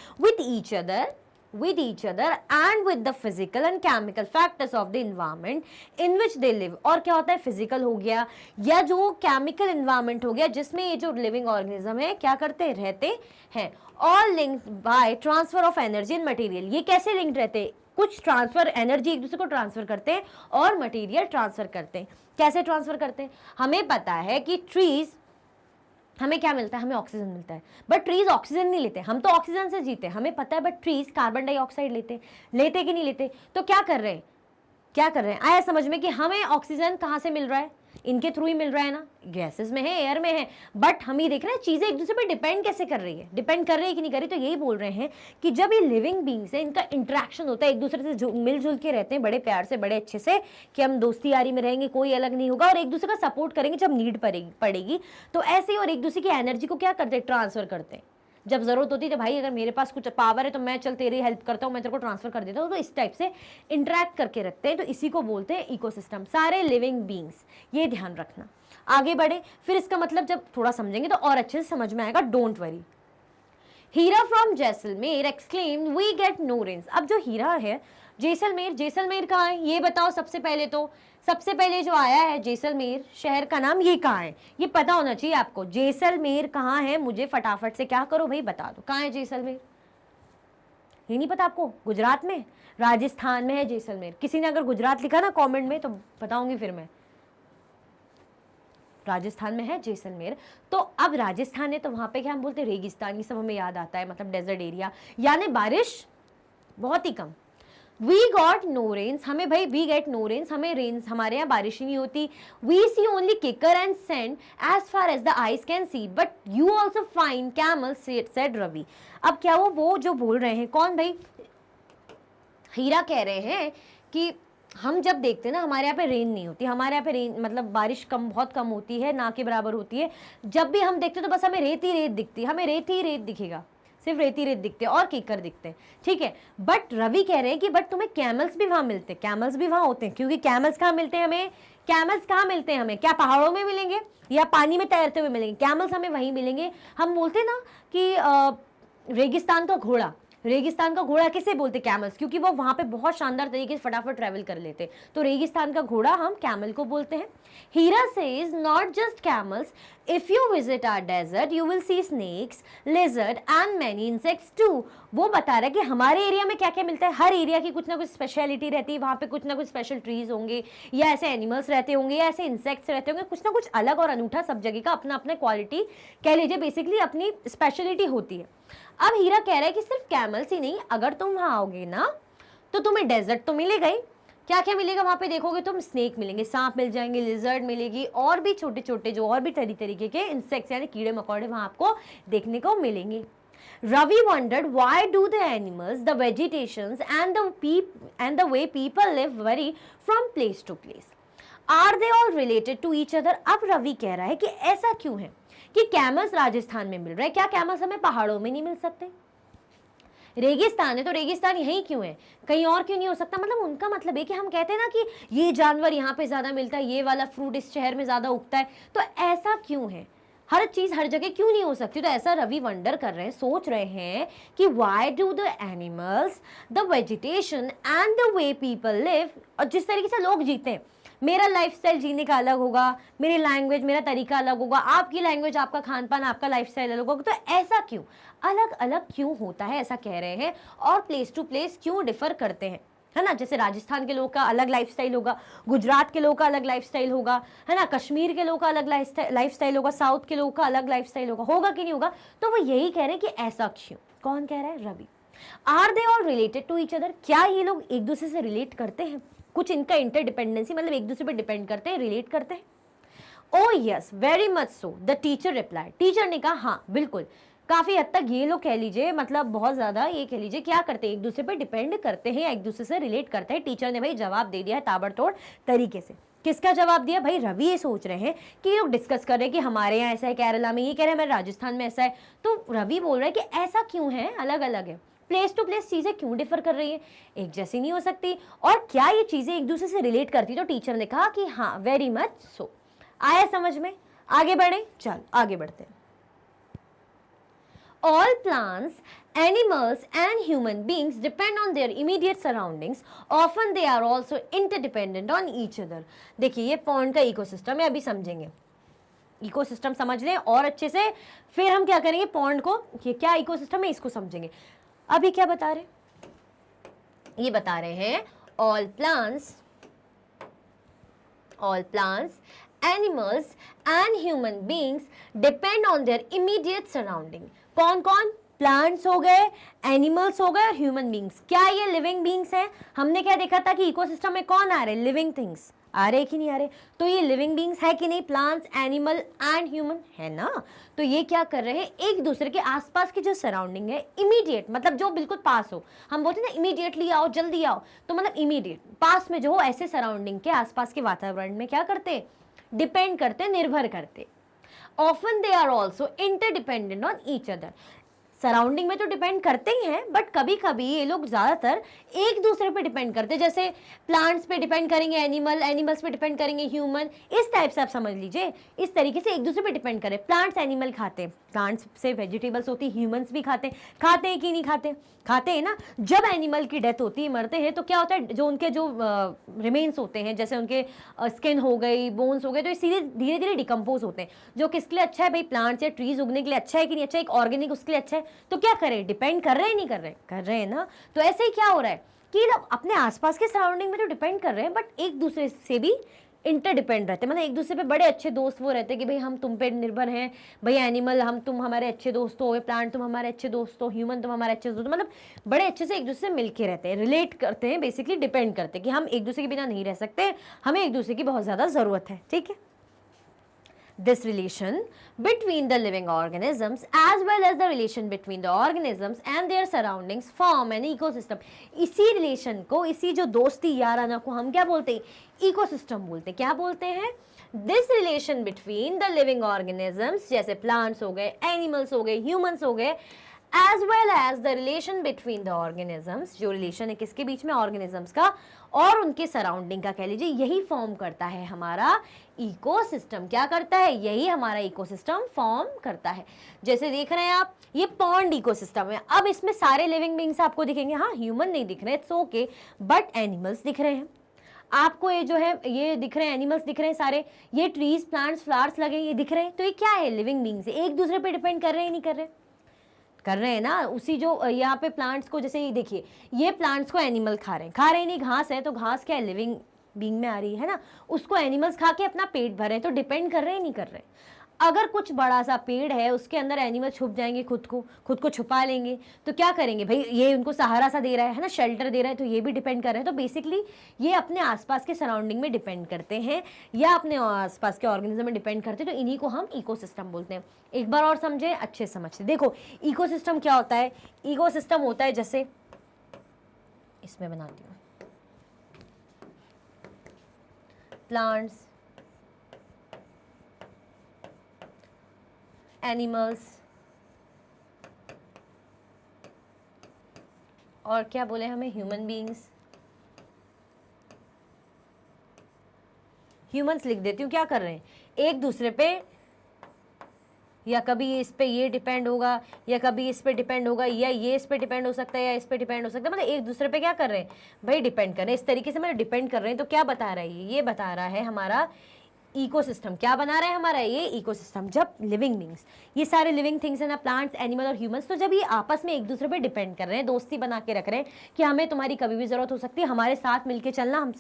with each other and with the physical and chemical factors of the environment in which they live, और क्या होता है, फिजिकल हो गया या जो केमिकल एनवायरनमेंट हो गया जिसमें ये जो लिविंग ऑर्गेनिज्म है क्या करते हैं, रहते हैं। All linked by transfer of energy and material, ये कैसे लिंक्ड रहते हैं, कुछ ट्रांसफर, एनर्जी एक दूसरे को ट्रांसफर करते हैं और मटेरियल ट्रांसफर करते हैं। कैसे ट्रांसफर करते हैं, हमें पता है कि ट्रीज, हमें क्या मिलता है, हमें ऑक्सीजन मिलता है, बट ट्रीज ऑक्सीजन नहीं लेते, हम तो ऑक्सीजन से जीते हैं, हमें पता है, बट ट्रीज कार्बन डाइऑक्साइड लेते कि नहीं लेते। तो क्या कर रहे हैं, आया समझ में कि हमें ऑक्सीजन कहाँ से मिल रहा है, इनके थ्रू ही मिल रहा है ना, गैसेस में है, एयर में है, बट हम ये देख रहे हैं चीजें एक दूसरे पर डिपेंड कैसे कर रही है, डिपेंड कर रही है कि नहीं कर रही। तो यही बोल रहे हैं कि जब ये लिविंग बींग्स है, इनका इंटरेक्शन होता है, एक दूसरे से मिलजुल के रहते हैं, बड़े प्यार से, बड़े अच्छे से, कि हम दोस्ती यारी में रहेंगे, कोई अलग नहीं होगा, और एक दूसरे का सपोर्ट करेंगे जब नीड पड़ेगी। तो ऐसे ही, और एक दूसरे की एनर्जी को क्या करते हैं, ट्रांसफर करते हैं। जब जरूरत होती है तो भाई अगर मेरे पास कुछ पावर है तो मैं चल तेरी हेल्प करता हूँ, मैं तेरे को ट्रांसफर कर देता हूँ। तो इस टाइप से इंटरैक्ट करके रखते हैं, तो इसी को बोलते हैं इकोसिस्टम, सारे लिविंग बींग्स, ये ध्यान रखना। आगे बढ़े, फिर इसका मतलब जब थोड़ा समझेंगे तो और अच्छे से समझ में आएगा, don't worry. Heera from Jaisalmer exclaimed we get no rains. अब जो हीरा है, जैसलमेर कहाँ है ये बताओ। सबसे पहले जो आया है जैसलमेर शहर का नाम, ये कहाँ है, ये पता होना चाहिए आपको। जैसलमेर कहाँ है, मुझे फटाफट से क्या करो भाई बता दो, कहाँ है जैसलमेर, ये नहीं पता आपको, गुजरात में, राजस्थान में है जैसलमेर। किसी ने अगर गुजरात लिखा ना कमेंट में तो बताऊंगी फिर मैं, राजस्थान में है जैसलमेर। तो अब राजस्थान है तो वहां पे क्या हम बोलते हैं, रेगिस्तान, ये सब हमें याद आता है, मतलब डेजर्ट एरिया, यानी बारिश बहुत ही कम। वी गॉट नो रेन्स, हमें भाई वी गेट नो रेन्स, हमें रेन्स, हमारे यहाँ बारिश ही नहीं होती। We see only kikar and sand as far as the eyes can see, but you also find camel, said Ravi. अब क्या वो जो बोल रहे हैं, कौन भाई, हीरा कह रहे हैं कि हम जब देखते हैं ना, हमारे यहाँ पे रेन नहीं होती, हमारे यहाँ पे रेन मतलब बारिश कम, बहुत कम होती है, ना के बराबर होती है। जब भी हम देखते हैं तो बस हमें रेत ही रेत दिखती है, हमें रेत ही रेत दिखेगा, सिर्फ रेत ही रेत दिखते हैं और कीकर दिखते हैं, ठीक है। बट रवि कह रहे हैं कि बट तुम्हें कैमल्स भी वहां मिलते हैं, कैमल्स भी वहां होते हैं, क्योंकि कैमल्स कहाँ मिलते हैं हमें, कैमल्स कहाँ मिलते हैं हमें, क्या पहाड़ों में मिलेंगे या पानी में तैरते हुए मिलेंगे, कैमल्स हमें वहीं मिलेंगे। हम बोलते हैं ना कि रेगिस्तान का घोड़ा, रेगिस्तान का घोड़ा किसे बोलते, कैमल्स, क्योंकि वो वहां पे बहुत शानदार तरीके से फटाफट ट्रैवल कर लेते, तो रेगिस्तान का घोड़ा हम कैमल को बोलते हैं। Hira says not just camels, if you visit our desert you will see snakes, lizard and many insects too. वो बता रहा है कि हमारे एरिया में क्या क्या मिलता है, हर एरिया की कुछ ना कुछ स्पेशलिटी रहती है, वहाँ पे कुछ ना कुछ स्पेशल ट्रीज होंगे, या ऐसे एनिमल्स रहते होंगे, या ऐसे इंसेक्ट्स रहते होंगे, कुछ ना कुछ अलग और अनूठा, सब जगह का अपना अपना क्वालिटी कह लीजिए, बेसिकली अपनी स्पेशलिटी होती है। अब हीरा कह रहा है कि सिर्फ कैमल्स ही नहीं, अगर तुम वहां आओगे ना तो तुम्हें डेजर्ट तो मिलेगा ही, क्या क्या मिलेगा वहां पे देखोगे तुम, स्नेक मिलेंगे, सांप मिल जाएंगे, लिजर्ड मिलेगी, और भी छोटे छोटे जो और भी तरीके के इंसेक्ट्स यानी कीड़े मकोड़े वहां आपको देखने को मिलेंगे। Ravi wondered why do the animals, the vegetations and the way people live vary from place to place. Are they all related to each other? अब रवि कह रहा है कि ऐसा क्यों है कि कैमल्स राजस्थान में मिल रहे हैं, क्या कैमल्स हमें पहाड़ों में नहीं मिल सकते, रेगिस्तान है तो रेगिस्तान यहीं क्यों है, कहीं और क्यों नहीं हो सकता। मतलब उनका मतलब है कि हम कहते हैं ना कि ये जानवर यहाँ पे ज्यादा मिलता है, ये वाला फ्रूट इस शहर में ज्यादा उगता है, तो ऐसा क्यों है, हर चीज हर जगह क्यों नहीं हो सकती। तो ऐसा रवि वंडर कर रहे हैं, सोच रहे हैं कि why do the animals, the vegetation and the way people live, और जिस तरीके से लोग जीते हैं, मेरा लाइफस्टाइल जीने का अलग होगा, मेरी लैंग्वेज मेरा तरीका अलग होगा, आपकी लैंग्वेज आपका खान पान आपका लाइफस्टाइल अलग होगा, तो ऐसा क्यों, अलग अलग क्यों होता है, ऐसा कह रहे हैं, और प्लेस टू प्लेस क्यों डिफर करते हैं, है ना। जैसे राजस्थान के लोग का अलग लाइफस्टाइल होगा, गुजरात के लोग का अलग लाइफस्टाइल होगा, है ना, कश्मीर के लोग का अलग लाइफस्टाइल होगा, साउथ के लोग का अलग लाइफस्टाइल होगा कि नहीं होगा। तो वो यही कह रहे हैं कि ऐसा क्यों, कौन कह रहा है, Ravi. Are they all related to each other, क्या ये लोग एक दूसरे से रिलेट करते हैं, कुछ इनका इंटरडिपेंडेंसी मतलब एक दूसरे पर डिपेंड करते हैं, रिलेट करते हैं। ओ yes very much so, the teacher reply, teacher ने कहा हाँ बिल्कुल, काफी हद तक ये लोग कह लीजिए, मतलब बहुत ज्यादा ये कह लीजिए क्या करते हैं, एक दूसरे पर डिपेंड करते हैं, एक दूसरे से रिलेट करते हैं। टीचर ने भाई जवाब दे दिया है ताबड़तोड़ तरीके से। किसका जवाब दिया भाई, रवि ये सोच रहे हैं कि ये लोग डिस्कस कर रहे हैं कि हमारे यहाँ ऐसा है, केरला में, ये कह रहे हैं हमारे राजस्थान में ऐसा है, तो रवि बोल रहे हैं कि ऐसा क्यों है, अलग अलग है, प्लेस टू प्लेस चीजें क्यों डिफर कर रही है, एक जैसी नहीं हो सकती, और क्या ये चीजें एक दूसरे से रिलेट करती। तो टीचर ने कहा कि हाँ वेरी मच सो। आया समझ में, आगे बढ़े, चल आगे बढ़ते हैं। All plants, animals and human beings depend on their immediate surroundings. Often they are also interdependent on each other. देखिए ये पॉन्ड का इकोसिस्टम है, अभी समझेंगे, इकोसिस्टम समझ लें और अच्छे से, फिर हम क्या करेंगे, पॉन्ड को, ये क्या इकोसिस्टम है इसको समझेंगे। अभी क्या बता रहे, ये बता रहे हैं all plants, animals and human beings depend on their immediate surrounding. कौन कौन, प्लांट्स हो गए, एनिमल्स हो गए और ह्यूमन बींग्स। क्या ये लिविंग बींग्स हैं, हमने क्या देखा था कि इकोसिस्टम में कौन आ रहे, लिविंग थिंग्स आ रहे कि नहीं आ रहे, तो ये लिविंग बींग्स है कि नहीं, प्लांट्स, एनिमल एंड ह्यूमन, है ना। तो ये क्या कर रहे हैं, एक दूसरे के आसपास की जो सराउंडिंग है, इमीडिएट मतलब जो बिल्कुल पास हो, हम बोलते हैं ना इमीडिएटली आओ, जल्दी आओ, तो मतलब इमीडिएट पास में जो हो, ऐसे सराउंडिंग के आसपास के वातावरण में क्या करते, डिपेंड करते, निर्भर करते। Often they are also interdependent on each other. Surrounding में तो डिपेंड करते ही हैं, बट कभी कभी ये लोग ज्यादातर एक दूसरे पे डिपेंड करते हैं, जैसे प्लांट्स पे डिपेंड करेंगे एनिमल, एनिमल्स पे डिपेंड करेंगे ह्यूमन, इस टाइप से आप समझ लीजिए, इस तरीके से एक दूसरे पे डिपेंड करें। प्लांट्स एनिमल खाते हैं, प्लांट्स से वेजिटेबल्स होती है, ह्यूमंस भी खाते हैं कि नहीं खाते, खाते हैं ना। जब एनिमल की डेथ होती है, मरते हैं, तो क्या होता है, जो उनके जो रिमेन्स होते हैं, जैसे उनके स्किन हो गई, बोन्स हो गए, तो ये सीधे धीरे धीरे डिकम्पोज होते हैं, जो किसके लिए अच्छा है भाई, प्लांट्स या ट्रीज उगने के लिए अच्छा है कि नहीं अच्छा है, एक ऑर्गेनिक उसके लिए अच्छा है, तो क्या करें, डिपेंड कर रहे हैं, नहीं कर रहे, कर रहे हैं ना। तो ऐसे ही क्या हो रहा है कि लोग अपने आसपास के सराउंडिंग में तो डिपेंड कर रहे हैं, बट एक दूसरे से भी इंटरडिपेंड रहते हैं, मतलब एक दूसरे पे बड़े अच्छे दोस्त वो रहते हैं कि भाई हम तुम पे निर्भर हैं, भाई एनिमल हम तुम हमारे अच्छे दोस्त हो, प्लांट तुम हमारे अच्छे दोस्त हो, ह्यूमन तुम हमारे अच्छे दोस्त हो, मतलब बड़े अच्छे से एक दूसरे से मिलके रहते हैं, रिलेट करते हैं, बेसिकली डिपेंड करते हैं कि हम एक दूसरे के बिना नहीं रह सकते, हमें एक दूसरे की बहुत ज़्यादा ज़रूरत है, ठीक है। This relation between the living organisms as well as the relation between the organisms and their surroundings form an ecosystem. इसी रिलेशन को, इसी जो दोस्ती याराना को हम क्या बोलते हैं? इकोसिस्टम बोलते हैं। क्या बोलते हैं? This relation between the living organisms, जैसे प्लांट्स हो गए, एनिमल्स हो गए, ह्यूमंस हो गए, as well as the relation between the organisms, जो रिलेशन है किसके बीच में? ऑर्गेनिजम्स का और उनके सराउंडिंग का, कह लीजिए, यही फॉर्म करता है हमारा इकोसिस्टम। क्या करता है? यही हमारा इकोसिस्टम फॉर्म करता है। जैसे देख रहे हैं आप, ये पॉन्ड इकोसिस्टम है। अब इसमें सारे लिविंग बींग्स आपको दिखेंगे, हाँ, ह्यूमन नहीं दिख रहे, इट्स ओके, बट एनिमल्स दिख रहे हैं आपको। ये जो है ये दिख रहे हैं, एनिमल्स दिख रहे हैं सारे, ये ट्रीज, प्लांट्स, फ्लावर्स लगे, ये दिख रहे हैं। तो ये क्या है? लिविंग बींग्स है। एक दूसरे पे डिपेंड कर रहे हैं, नहीं कर रहे? कर रहे हैं ना। उसी जो यहाँ पे प्लांट्स को, जैसे ये देखिए, ये प्लांट्स को एनिमल खा रहे हैं, खा रहे हैं, नहीं, घास है, तो घास क्या है? लिविंग बींग में आ रही है ना। उसको एनिमल्स खा के अपना पेट भर रहे हैं, तो डिपेंड कर रहे हैं, नहीं कर रहे? अगर कुछ बड़ा सा पेड़ है, उसके अंदर एनिमल छुप जाएंगे, खुद को छुपा लेंगे, तो क्या करेंगे भाई? ये उनको सहारा सा दे रहा है ना, शेल्टर दे रहा है, तो ये भी डिपेंड कर रहे हैं। तो बेसिकली ये अपने आसपास के सराउंडिंग में डिपेंड करते हैं या अपने आसपास के ऑर्गेनिज्म में डिपेंड करते हैं, तो इन्हीं को हम इकोसिस्टम बोलते हैं। एक बार और समझे, अच्छे समझते। देखो, इकोसिस्टम क्या होता है? इकोसिस्टम होता है, जैसे इसमें बनाती हूँ, प्लांट्स, एनिमल्स, और क्या बोले हमें? Human beings. ह्यूमंस लिख देती हूँ। क्या कर रहे हैं? एक दूसरे पे, या कभी इस पे ये डिपेंड होगा, या कभी इस पे डिपेंड होगा, या ये इस पे डिपेंड हो सकता है, या इस पे डिपेंड हो सकता है। मतलब एक दूसरे पे क्या कर रहे हैं भाई? डिपेंड कर रहे हैं। इस तरीके से मतलब डिपेंड कर रहे हैं। तो क्या बता रहा है ये बता रहा है हमारा इकोसिस्टम। क्या बना रहा है हमारा ये इकोसिस्टम? जब लिविंग बींग्स, ये सारे लिविंग थिंग्स है ना, प्लांट्स, एनिमल और ह्यूमंस, तो जब ये आपस में एक दूसरे पे डिपेंड कर रहे हैं, दोस्ती बना के रख रहे हैं कि हमें तुम्हारी कभी भी जरूरत हो सकती है, हमारे साथ मिलके चलना, हम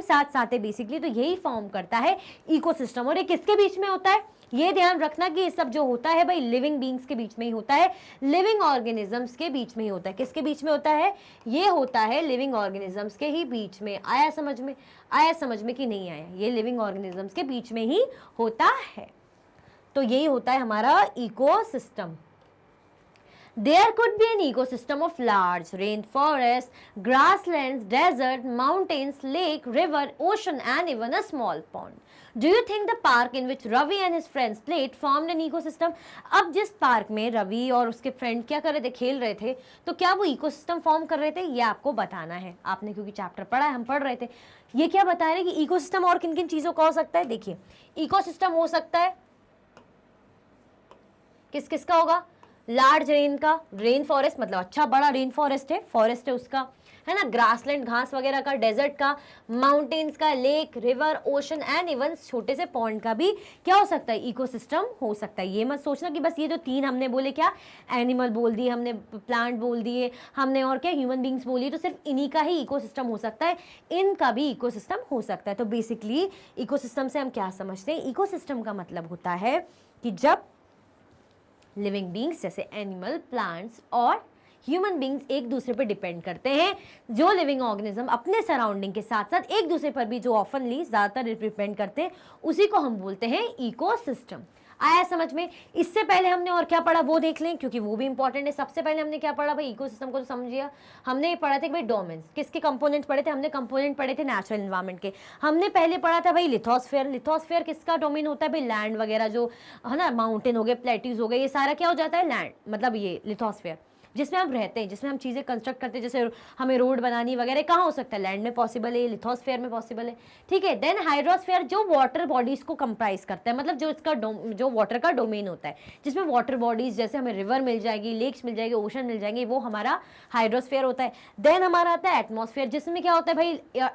साथ है बेसिकली, तो यही फॉर्म करता है इकोसिस्टम। और ये किसके बीच में होता है? ये ध्यान रखना कि ये सब जो होता है भाई लिविंग बींग्स के बीच में ही होता है, लिविंग ऑर्गेनिजम्स के बीच में ही होता है। किसके बीच में होता है? ये होता है लिविंग ऑर्गेनिजम्स के ही बीच में। आया समझ में? आया समझ में कि नहीं आया? ये लिविंग ऑर्गेनिजम्स के बीच में ही होता है। तो यही होता है हमारा ecosystem. There could be an ecosystem of large rainforests, grasslands, desert, mountains, lake, river, ocean and even a small pond. Do you think the park in which Ravi and his friends played formed an ecosystem? अब जिस park में रवि और उसके friend क्या कर रहे थे? खेल रहे थे, तो क्या वो इकोसिस्टम फॉर्म कर रहे थे? ये आपको बताना है। आपने क्योंकि चैप्टर पढ़ा है, हम पढ़ रहे थे। ये क्या बता रहे हैं कि इकोसिस्टम और किन किन चीजों का हो सकता है? देखिए, इकोसिस्टम हो सकता है किस किस का होगा? लार्ज रेन का, रेन फॉरेस्ट मतलब अच्छा बड़ा रेन फॉरेस्ट है उसका, है ना, ग्रासलैंड, घास वगैरह का, डेजर्ट का, माउंटेन्स का, lake, river, ocean and even छोटे से पॉन्ड का भी क्या हो सकता है? इकोसिस्टम हो सकता है। ये मत सोचना कि बस ये जो तीन हमने बोले, क्या एनिमल बोल दिए हमने, प्लांट बोल दिए हमने, और क्या ह्यूमन बींग्स बोलिए, तो सिर्फ इन्हीं का ही इकोसिस्टम हो सकता है, इनका भी इकोसिस्टम हो सकता है। तो बेसिकली इकोसिस्टम से हम क्या समझते हैं? इकोसिस्टम का मतलब होता है कि जब लिविंग बींग्स जैसे एनिमल, प्लांट्स और ह्यूमन बींग्स एक दूसरे पर डिपेंड करते हैं, जो लिविंग ऑर्गेनिज्म अपने सराउंडिंग के साथ साथ एक दूसरे पर भी जो ऑफनली ज्यादातर डिपेंड करते हैं, उसी को हम बोलते हैं इकोसिस्टम। आया समझ में? इससे पहले हमने और क्या पढ़ा वो देख लें, क्योंकि वो भी इंपॉर्टेंट है। सबसे पहले हमने क्या पढ़ा भाई? इकोसिस्टम को तो समझिए। हमने पढ़ा था भाई डोमेन्स, किसके कंपोनेंट्स पढ़े थे? हमने कंपोनेंट पढ़े थे नेचुरल एनवायरनमेंट के। हमने पहले पढ़ा था भाई लिथोस्फेयर। लिथोस्फेयर किसका डोमेन होता है भाई? लैंड वगैरह जो है ना, माउंटेन हो गए, प्लेट्यूज हो गए, ये सारा क्या हो जाता है? लैंड, मतलब ये लिथोस्फेयर, जिसमें हम रहते हैं, जिसमें हम चीज़ें कंस्ट्रक्ट करते हैं, जैसे हमें रोड बनानी वगैरह, कहाँ हो सकता है? लैंड में पॉसिबल है, लिथोस्फेयर में पॉसिबल है, ठीक है। देन हाइड्रोस्फेयर जो वाटर बॉडीज को कंप्राइज करता है, मतलब जो इसका जो वाटर का डोमेन होता है, जिसमें वाटर बॉडीज जैसे हमें रिवर मिल जाएगी, लेक्स मिल जाएगी, ओशन मिल जाएंगे, वो हमारा हाइड्रोस्फेयर होता है। देन हमारा आता है एटमॉस्फेयर, जिसमें क्या होता है भाई?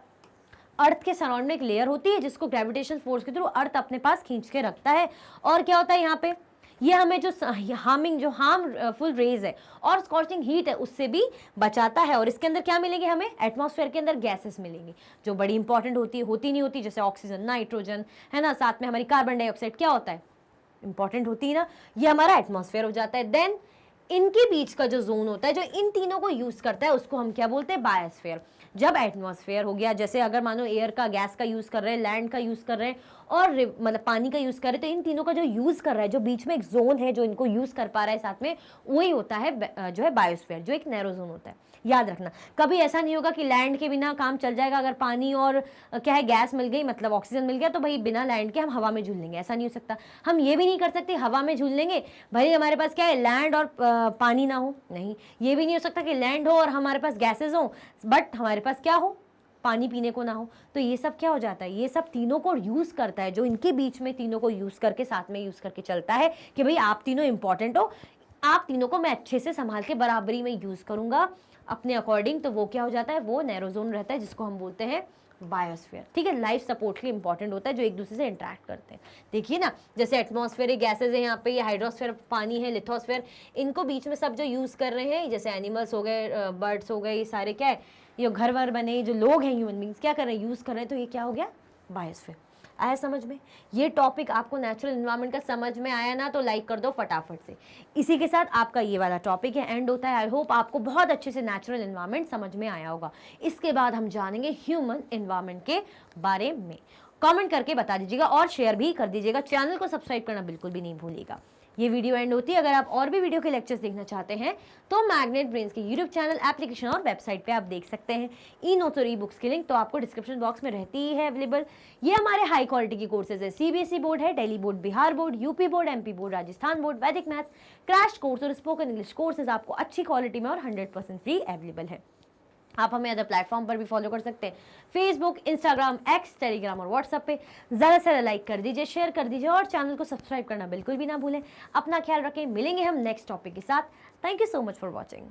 अर्थ के सराउंड में एक लेयर होती है जिसको ग्रेविटेशनल फोर्स के थ्रू अर्थ अपने पास खींच के रखता है। और क्या होता है यहाँ पे? ये हमें जो हार्मफुल रेज है और स्कॉचिंग हीट है उससे भी बचाता है। और इसके अंदर क्या मिलेंगे हमें? एटमॉस्फेयर के अंदर गैसेस मिलेंगी जो बड़ी इंपॉर्टेंट होती नहीं होती, जैसे ऑक्सीजन, नाइट्रोजन, है ना, साथ में हमारी कार्बन डाइऑक्साइड क्या होता है? इंपॉर्टेंट होती है ना। ये हमारा एटमॉस्फेयर हो जाता है। देन इनके बीच का जो जोन होता है जो इन तीनों को यूज करता है उसको हम क्या बोलते हैं, बायोस्फीयर। जब एटमॉस्फेयर हो गया, जैसे अगर मानो एयर का, गैस का यूज कर रहे हैं, लैंड का यूज कर रहे हैं और मतलब पानी का यूज कर रहे हैं, तो इन तीनों का जो यूज कर रहा है, जो बीच में एक जोन है जो इनको यूज कर पा रहा है साथ में, वही होता है जो है बायोस्फीयर, जो एक नैरो जोन होता है। याद रखना, कभी ऐसा नहीं होगा कि लैंड के बिना काम चल जाएगा, अगर पानी और क्या है गैस मिल गई, मतलब ऑक्सीजन मिल गया, तो भाई बिना लैंड के हम हवा में झूल लेंगे, ऐसा नहीं हो सकता। हम ये भी नहीं कर सकते हवा में झूल लेंगे भाई हमारे पास क्या है लैंड और पानी ना हो, नहीं। ये भी नहीं हो सकता कि लैंड हो और हमारे पास गैसेज हो बट हमारे पास क्या हो, पानी पीने को ना हो। तो ये सब क्या हो जाता है, ये सब तीनों को यूज करता है, जो इनके बीच में तीनों को यूज करके साथ में यूज करके चलता है कि भाई आप तीनों इंपॉर्टेंट हो, आप तीनों को मैं अच्छे से संभाल के बराबरी में यूज करूंगा अपने अकॉर्डिंग। तो वो क्या हो जाता है, वो नैरो जोन रहता है जिसको हम बोलते हैं बायोस्फीयर। ठीक है, लाइफ सपोर्ट के लिए इंपॉर्टेंट होता है, जो एक दूसरे से इंटरेक्ट करते हैं। देखिए ना, जैसे एटमॉस्फेरिक गैसेज है यहाँ पे, ये हाइड्रोस्फेयर पानी है, लिथोस्फेयर, इनको बीच में सब जो यूज कर रहे हैं, जैसे एनिमल्स हो गए, बर्ड्स हो गए, ये सारे क्या है, ये घर वर बने, जो लोग हैं ह्यूमन बींग्स क्या कर रहे हैं, यूज कर रहे हैं, तो ये क्या हो गया, बायोस्फीयर। आया समझ में? ये टॉपिक आपको नेचुरल एनवायरनमेंट का समझ में आया ना, तो लाइक कर दो फटाफट से। इसी के साथ आपका ये वाला टॉपिक है एंड होता है। आई होप आपको बहुत अच्छे से नेचुरल एनवायरनमेंट समझ में आया होगा। इसके बाद हम जानेंगे ह्यूमन एनवायरनमेंट के बारे में। कमेंट करके बता दीजिएगा और शेयर भी कर दीजिएगा। चैनल को सब्सक्राइब करना बिल्कुल भी नहीं भूलिएगा। ये वीडियो एंड होती है। अगर आप और भी वीडियो के लेक्चर्स देखना चाहते हैं तो मैग्नेट ब्रेन्स के यूट्यूब चैनल, एप्लीकेशन और वेबसाइट पे आप देख सकते हैं। ई नोट्स और ई बुक्स की लिंक तो आपको डिस्क्रिप्शन बॉक्स में रहती ही है अवेलेबल। ये हमारे हाई क्वालिटी की कोर्सेज है। सीबीएसई बोर्ड है, Delhi board, Bihar board, UP board, MP board, Rajasthan board, वैदिक मैथ्स, क्रैश कोर्स और स्पोकन इंग्लिश कोर्सेज आपको अच्छी क्वालिटी में और 100% फ्री अवेलेबल है। आप हमें अदर प्लेटफॉर्म पर भी फॉलो कर सकते हैं, फेसबुक, इंस्टाग्राम, एक्स, टेलीग्राम और व्हाट्सएप पे। ज़्यादा से ज़्यादा लाइक कर दीजिए, शेयर कर दीजिए और चैनल को सब्सक्राइब करना बिल्कुल भी ना भूलें। अपना ख्याल रखें, मिलेंगे हम नेक्स्ट टॉपिक के साथ। Thank you so much for watching.